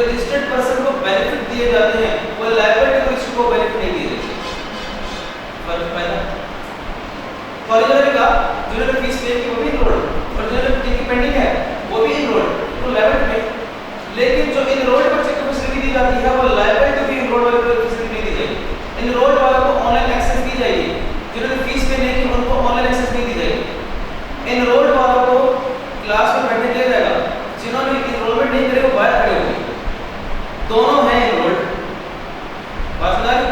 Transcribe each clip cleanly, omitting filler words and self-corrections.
Registered person को benefit दिए जाते हैं वो लायबल टू रिस्क को बेनिफिट नहीं दिए जाते। फर्क पहला कॉलेज का जिन्होंने फीस पे की वो भी इनरोल्ड और जिन्होंने पेंडिंग है वो भी इनरोल्ड तो लायबल में, लेकिन जो इनरोल्ड बच्चे को फैसिलिटी दी जाती है वो लायबल टू भी इनरोल्ड वाले को फैसिलिटी नहीं दी जाएगी। इनरोल्ड वालों को ऑनलाइन एक्सेस दी जाएगी, जिन्होंने फीस पे नहीं की उनको ऑनलाइन एक्सेस नहीं दी जाएगी। इनरोल्ड वालों को क्लास में बैठने दिया जाएगा, जिन्होंने इनरोलमेंट नहीं करे वो बाहर खड़े होंगे, दोनों हैं इनरोल्ड। बात समझ आई?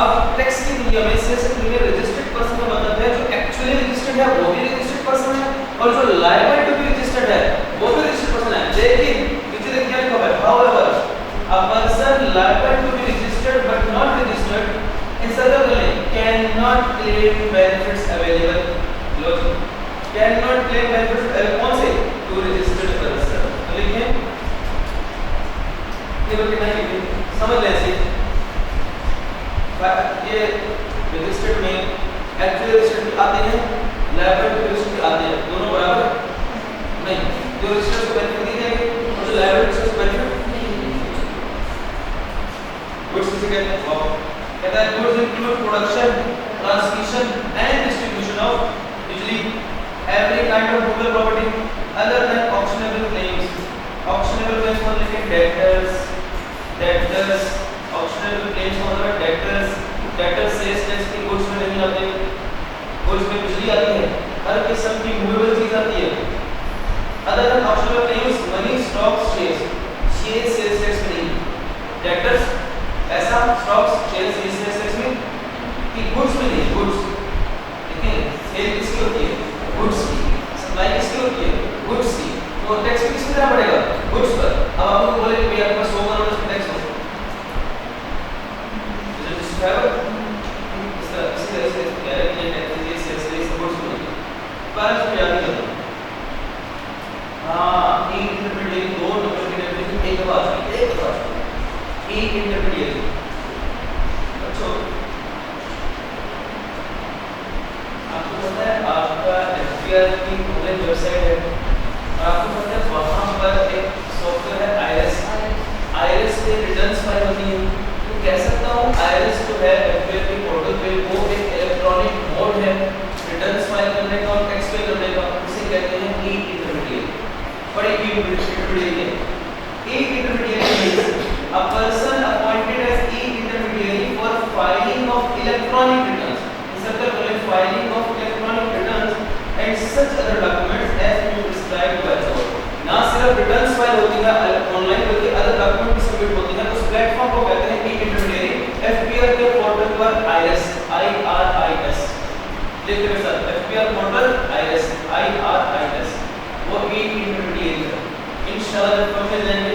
अब टैक्स की दुनिया में सेल्स की दुनिया में रजिस्टर्ड पर्सन का मतलब है जो एक्चुअली रजिस्टर्ड है वो भी रजिस्टर्ड पर्सन है और जो लायबल टू बी रजिस्टर्ड है वो भी रजिस्टर्ड पर्सन है। लेकिन नीचे देखिए क्या लिखा हुआ है, however a person liable to be registered but not registered in such a way cannot claim benefits available, cannot claim benefits कौन से to registered person। लिखिए ये लोग कितना लिखे समझ लें ऐसे ये रजिस्टर्ड में एक्चुअली रजिस्टर्ड आते हैं, लायबल टू रजिस्टर्ड आते हैं, दोनों बराबर नहीं। जो रजिस्टर्ड को बेनिफिट दी जाएगी और जो लायबल को बेनिफिट गुड्स किसे कहते हैं? कहता है goods include production, transmission and distribution of बिजली, every kind of movable property other than actionable claims. Actionable claims मतलब कि डेटर्स ऑक्शनेबल क्लेम्स मतलब डेटर्स सेल्स टैक्स की गुड्स में नहीं आते, गुड्स में बिजली आती है, हर किस्म की मूवेबल चीज आती है। Other than actionable claims money stocks shares sales tax में नहीं। डेटर्स ऐसा स्टॉक्स शेयर्स सेल्स टैक्स में कि गुड्स में नहीं, गुड्स देखिए सेल किसकी होती है? गुड्स की। सप्लाई किसकी होती है? गुड्स की। तो टैक्स किस पे देना पड़ेगा? गुड्स पर। अब आपको बोले कि भैया आपके पास 100 करोड़ इसमें टैक्स हो, इस तरह से कह रहे हैं कि ये सेल्स टैक्स गुड्स में बैलेंस में याद नहीं करना। हाँ ई इंटरमीडिएट दो नंबर की डेफिनेशन एक बात ई इंटरमीडिएट। अच्छा आपको पता है आपका एफपीआर की ऑनलाइन वेबसाइट है और आपको पता है वहाँ पर एक सॉफ्टवेयर है आईरिस पे रिटर्न्स फाइल होती है। तो कह सकता हूँ आईरिस जो है एफपीआर के पोर्टल पे वो एक इलेक्ट्रॉनिक मोड है रिटर्न्स फाइल करने का और टैक्स पे करने का, उसे कहते हैं ई इंटरमीडिएट। बड़े E intermediate E intermediate a person appointed as e-intermediary for filing of electronic returns, filing of electronic returns and such other documents as may be prescribed by the law। ना सिर्फ returns file होती है online बल्कि other document भी submit होती है। उस platform को कहते हैं ई-इंटरमीडिएरी। एफपीआर के पोर्टल पर आईआरएस IRIS लिखते हैं सर, एफपीआर पोर्टल IRIS वो ई-इंटरमीडिएरी है। इंशाल्लाह जब हम मिल जाएंगे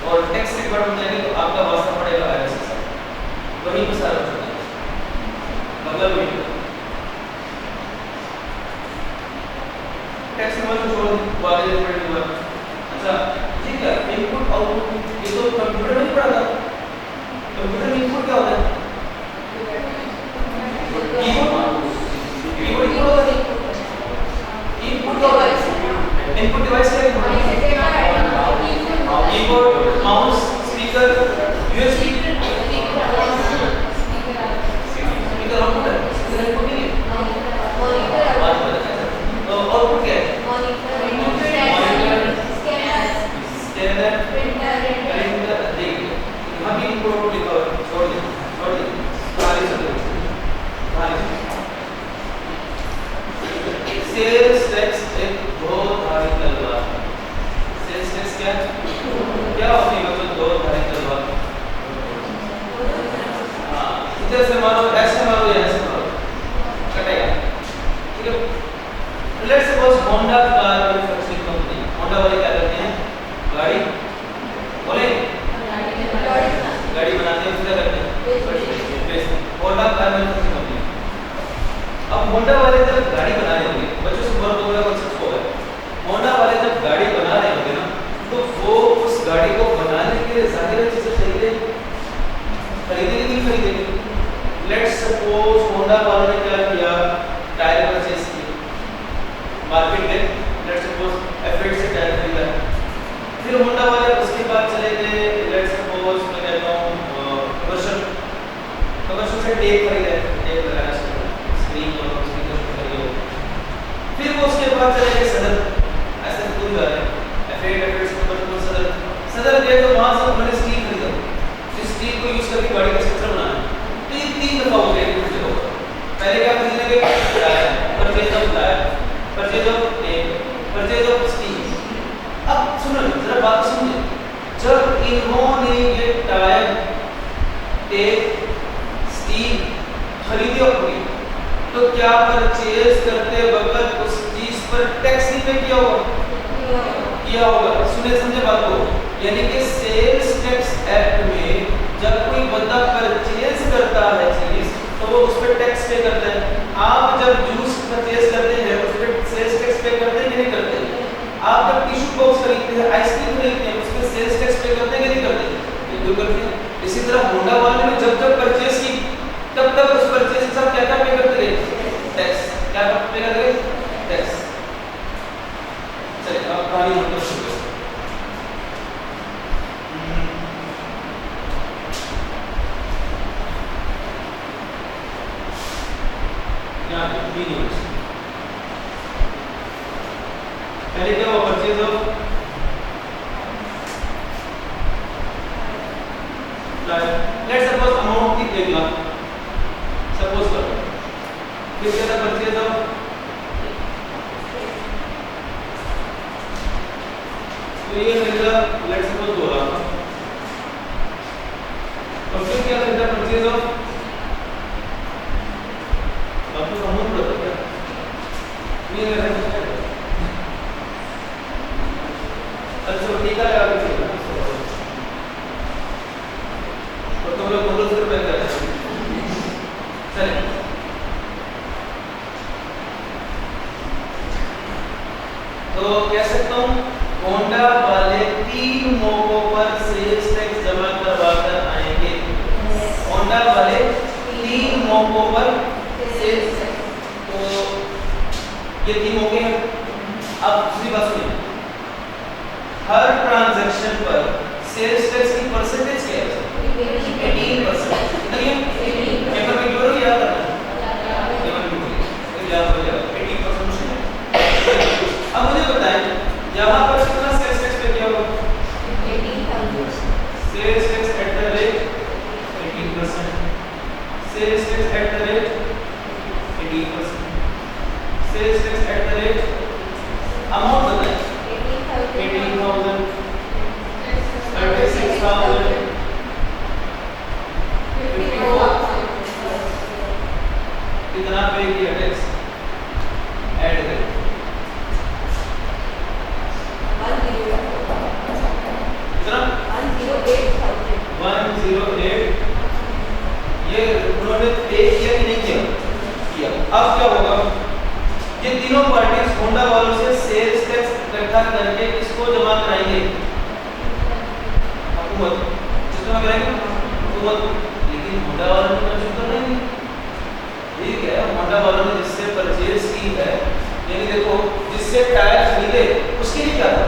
और टैक्स रिकॉर्ड हो जाएंगे तो आपका वास्ता पड़ेगा आईआरएस के साथ, वही पे सारा कुछ होगा। मतलब वही टैक्स रिकॉर्ड को छोड़ दो आगे पढ़ने के बाद। अच्छा ठीक है, इनपुट आउटपुट ये तो कंप्यूटर में नहीं पढ़ा था। कंप्यूटर में इनपुट क्या होता है? कीबोर्ड क्या होता है? इनपुट क्या होता है? इनपुट डिवाइस क्या है? Keyboard, mouse, speaker, USB. Speaker output है, स्पीकर इनपुट नहीं है। तो आउटपुट क्या है? Monitor, scanner, printer. देखिए यहाँ भी इनपुट लिखा हुआ है, छोड़ दे खाली से सेल्स टैक्स एक बहुत भारी तलवार है। सेल्स टैक्स क्या होती है? तो दो भारी तलवार। हाँ इधर से मारो, ऐसे मारो या ऐसे मारो, कटेगा। ठीक है, let's suppose Honda car manufacturing company, Honda वाले क्या करते हैं? गाड़ी बोले गाड़ी बनाते हैं, क्या करते हैं? Honda car manufacturing company. अब होंडा वाले जब गाड़ी बना रहे होंगे, बच्चों से बोल दो कॉन्सेप्ट को है, होंडा वाले जब गाड़ी बना रहे होंगे ना तो वो उस गाड़ी को बनाने के लिए जाहिर चीजें खरीदेंगे कि नहीं खरीदेंगे। लेट्स सपोज होंडा वालों ने क्या किया? टायर परचेज किए मार्केट में से टेप खरीदा है, टेप लगाया स्क्रीन और स्पीकर पे खरीदो। फिर वो उसके बाद चले गए सदर, ऐसे पूरी बात है एफेड से तो सदर गए तो वहां से उन्होंने स्टील खरीदा, जिस स्टील को यूज करके गाड़ी का स्ट्रक्चर बनाना है। तो ये 3 दफा हो गया कुछ जगह पर। पहले क्या खरीदने गए, purchase of tyre, purchase of tape, purchase of steel. अब सुनो जरा बात सुनिए, जब इन्होंने ये टायर टेप स्टील खरीदी होगी तो क्या परचेज करते वक्त उस चीज पर टैक्स नहीं पे किया होगा। सुने समझे बात को, यानी कि सेल्स टैक्स एक्ट में जब कोई बंदा परचेज करता है चीज तो वो उस पर टैक्स पे करता है। आप जब जूस परचेज करते हैं उस पर सेल्स टैक्स पे करते हैं कि नहीं करते? आप जब टिश्यू बॉक्स खरीदते हैं, आइसक्रीम खरीदते हैं, उस पर सेल्स टैक्स पे करते हैं कि नहीं करते? बिल्कुल करते हैं। इसी तरह होंडा वाले ने जब परचेज की तब तक उस परचेज के साथ क्या पे करते रहे? टैक्स। क्या पे करते रहे? टैक्स। चलिए अब कहानी मतलब शुरू करें। यहाँ वीडियोस पहले क्या हुआ, purchase of let's suppose amount थी 1 लाख, सपोज करो। फिर क्या था, परचेज ऑफ, तो ये खरीदा लेट्स सपोज 2 लाख। और फिर क्या खरीदा, परचेज ऑफ, आपको अमाउंट पता क्या ये खरीदा, अच्छा ठीक है लगा के तो तुम लोग बोलो फिर मैं क्या चले। तो कह सकता हूँ होंडा वाले 3 मौकों पर सेल्स टैक्स जमा करवा कर आएंगे। होंडा वाले 3 मौकों पर सेल्स टैक्स, तो ये 3 मौके हैं। अब दूसरी बात सुनिए, हर ट्रांजैक्शन पर सेल्स टैक्स की परसेंटेज क्या है? 18%। कितनी है? पेपर में क्यों याद रखना, याद हो जाएगा 18% मुश्किल है। अब मुझे बताएं यहाँ पर कितना सेल्स टैक्स पे किया होगा? 18,000। Sales tax at the rate 18%, sales tax at the rate 18%, sales tax at the rate, amount बताएं 18,000, 36,000, 54, कितना पे किया टैक्स? ऐड करें 108,000। ये उन्होंने पे किया कि नहीं किया? अब क्या होगा, ये तीनों पार्टीज होंडा वालों से सेल्स टैक्स इकट्ठा करके इसको जमा कराएंगे हुकूमत, जिसमें करेंगे हुकूमत। लेकिन होंडा वालों ने कुछ तो नहीं, ठीक है, होंडा वालों ने जिससे परचेज की है, यानी देखो जिससे टायर खरीदे उसके लिए क्या था,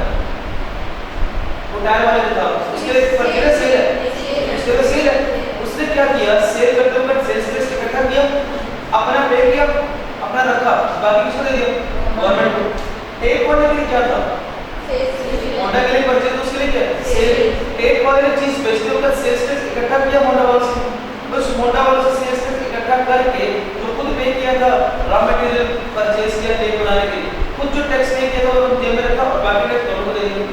वो टायर वाले था, उसके लिए परचेज सेल है, उसके लिए सेल है। उसने क्या किया, सेल करते वक्त सेल्स टैक्स इकट्ठा किया, अपना पे किया, अपना रखा, बाकी किसको दे दिया? गवर्नमेंट को। टेप वाले के लिए क्या था? होंडा के लिए परचेज, उसके लिए क्या? सेल। टेप वाले ने चीज बेचते वक्त सेल्स टैक्स इकट्ठा किया होंडा वालों से, बस होंडा वालों से सेल्स टैक्स इकट्ठा करके जो खुद पे किया था, रॉ मटेरियल परचेज किया टेप बनाने के लिए, खुद जो टैक्स पे किया था वो जेब में रखा और बाकी टैक्स दोनों को दे दिया।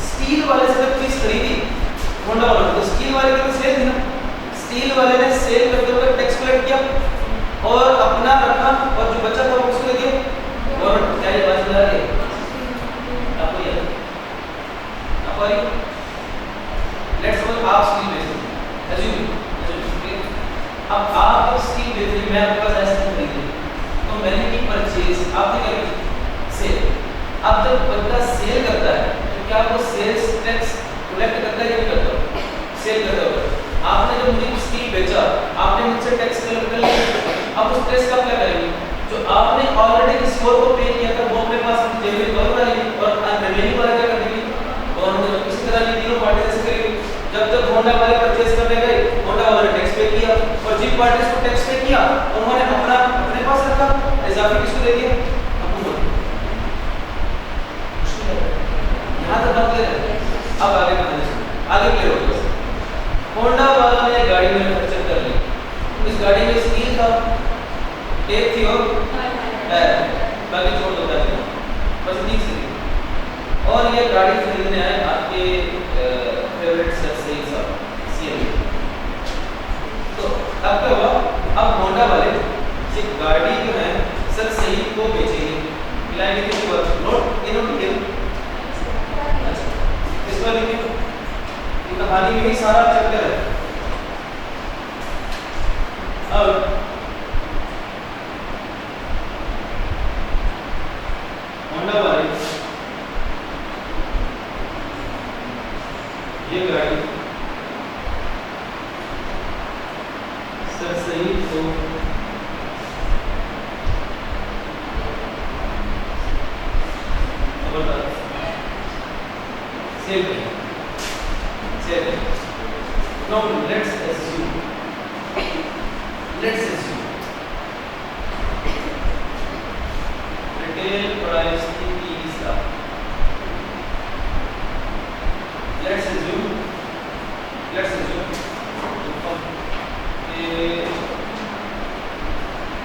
स्टील वाले से जब चीज खरीदी होंडा वालों ने, तो स्टील वाले की तो सेल थी ना, स्टील वाले ने सेल करते वक्त टैक्स कलेक्ट किया और अपना रखा और जो बचा था वो उसको दे दिया। और क्या ये बात बता रही है आपको? ये आपको आई? लेट्स सपोज आप स्टील बेच रहे हैं, अज्यूम अब आप स्टील बेच रहे हैं, मैं आपके पास ऐसे खरीद रही, तो मैंने की परचेज, आपने क्या की? सेल। अब जब बंदा सेल करता है तो क्या वो सेल्स टैक्स कलेक्ट करता है या नहीं करता? सेल करता है। आपने जब मुझे स्टील बेचा, आपने मुझसे टैक्स कलेक्ट कर लिया, अब उस टैक्स का क्या करेंगे? जो आपने ऑलरेडी स्टोर को पे किया था वो अपने पास अपनी जेब में कवर डालेंगे और रिमेनिंग वाला क्या कर देंगे? गवर्नमेंट। इसी तरह ये तीनों पार्टी ऐसे करेंगे। जब तक होंडा वाले परचेज करने गए, होंडा वाले टैक्स पे किया और जिन डोमेस्टिक पार्टीज को टैक्स पे किया, उन्होंने अपना अपने पास रखा, इजाफी किसको दे दिया? हुकूमत। यहाँ तक बात क्लियर है? अब आगे कहानी सुनो, आगे क्लियर हो गया। होंडा वालों ने गाड़ी मैन्युफैक्चर कर ली, इस गाड़ी में स्टील था, टेप थी और टायर, बाकी छोड़ दो जाते हैं, बस इतनी सी थी। और ये गाड़ी खरीदने आए आपके फेवरेट सर सही साहब सीएम। तो अब क्या हुआ, अब होंडा वाले ये गाड़ी जो है सर सही को बेचेंगे, मिलाएंगे किसी को, नोट इन्होंने किया। अच्छा इस पर लिखिए, ये कहानी में ही सारा चक्कर है। अब होंडा वाले ये गाड़ी सर सही को सेल करें, सेल करें। Now let's assume retail price थी 30 lakh. Let's assume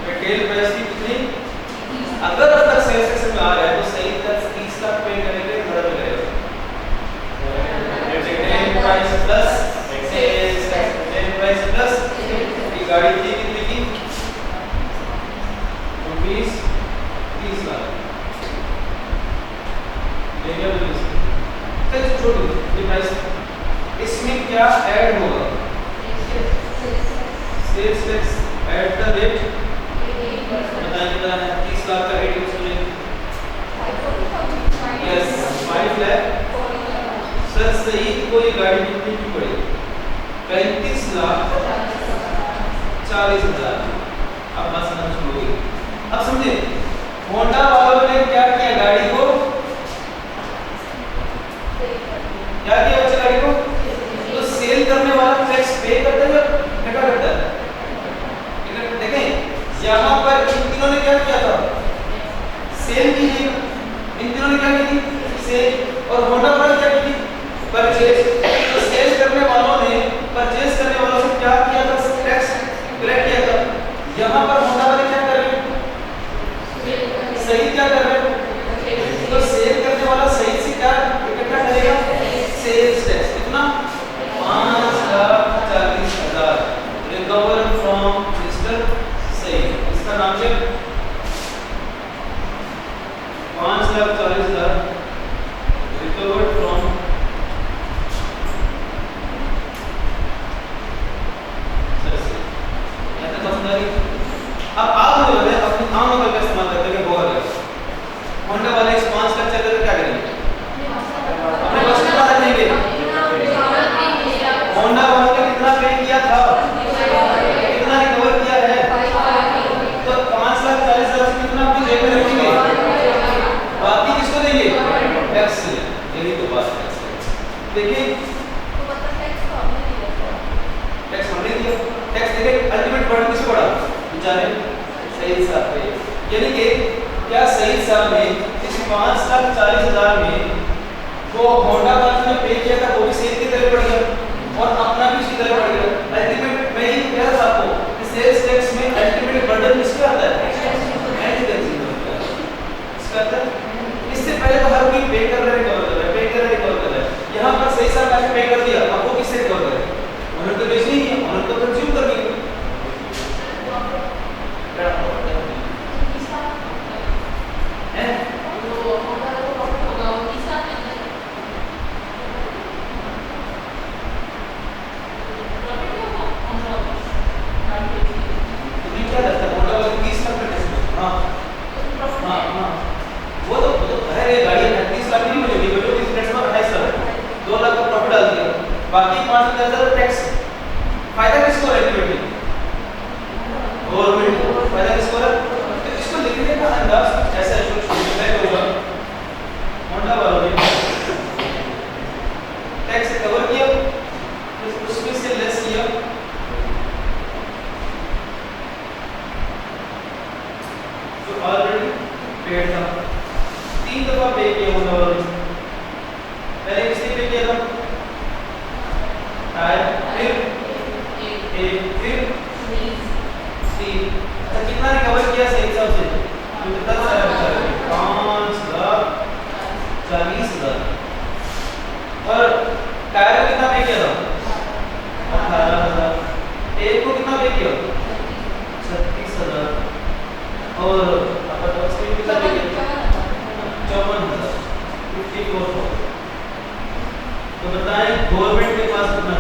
retail price थी कितनी? अगर अब तक सेल्स एक्सेस में आ रहा है तो सही तक 30 लाख पे करेंगे, घर में करेगा retail price plus sales tax, retail price plus ये गाड़ी थी कितनी की? 30 लाख। लेंगे तो चलिए छोड़ दो ये प्राइस, इसमें क्या ऐड होगा? Sales tax at the rate बताइए कितना है? 30 लाख का रेट उसमें यस 5 लाख। सर सही को ये गाड़ी कितनी की पड़ेगी? 35 लाख 40 हजार। अब बात समझ में होगी, अब समझे होंडा वालों ने क्या किया, गाड़ी को क्या किया बच्चे, गाड़ी को तो सेल करने वाला टैक्स पे करता है या क्या करता है? देखें यहाँ पर इन तीनों ने क्या किया था, सेल की थी, इन तीनों ने क्या की थी? सेल। और होंडा वाले क्या की थी? परचेज। तो सेल करने वालों ने परचेज करने वालों से क्या किया था? टैक्स कलेक्ट किया था। यहाँ पर होंडा वाले क्या कर रहे हैं? सही क्या कर रहे हैं? तो सेल करने वाला सही से क्या इकट्ठा करेगा? Sales tax. कितना? 5,40,000 रिकवर फ्रॉम मिस्टर सही। इसका नाम क्या? 5,40,000 रिकवर्ड फ्रॉम अब आप मुझे बताएं अपने आम नकल का इस्तेमाल करते हैं बहुत है। होंडा वाले इस 5 लाख चल क्या करेंगे? अपने पास कितना रखेंगे? होंडा वालों ने कितना पे किया था? कितना रिकवर किया है? तो 5,40,000 से कितना अपनी जेब में रखेंगे? बाकी किसको देंगे? टैक्स। यही तो बात है। देखिए टैक्स हमने दिया, टैक्स देखिए अल्टीमेट बर्डन किसको पड़ा? बेचारे सही साहब पे। यानी कि क्या सही साहब ने इस 5,40,000 में वो होंडा वाले ने पे किया था, वो भी सेल की तरह पड़ गया और अपना भी उसकी तरह पड़ गया। अल्टीमेट मैं ये कह रहा था आपको कि सेल्स टैक्स में अल्टीमेट बर्डन किसका आता है? And consumer. इसका आता है इससे पहले तो हर कोई पे कर रहा है, रिकवर कर रहा है, पे कर रहा है, रिकवर कर रहा है। यहाँ पर सही साहब ने पे कर दिया, अब वो किससे रिकवर करे? उन्होंने तो बेचनी है, उन्होंने तो कंज्यूम करनी है। बाकी 5,000 टैक्स फायदा किसको है? गवर्नमेंट को। फायदा किसको है? तो इसको लिखने का अंदाज ऐसा है होगा। होंडा वालों ने टैक्स कवर किया, उसमें से लेस किया कायर को कितना पे किया था 18,000। एक को कितना पे किया 36,000 और अपन उसके कितना पे किया 54,000 54,000। तो बताएं गवर्नमेंट के पास कितना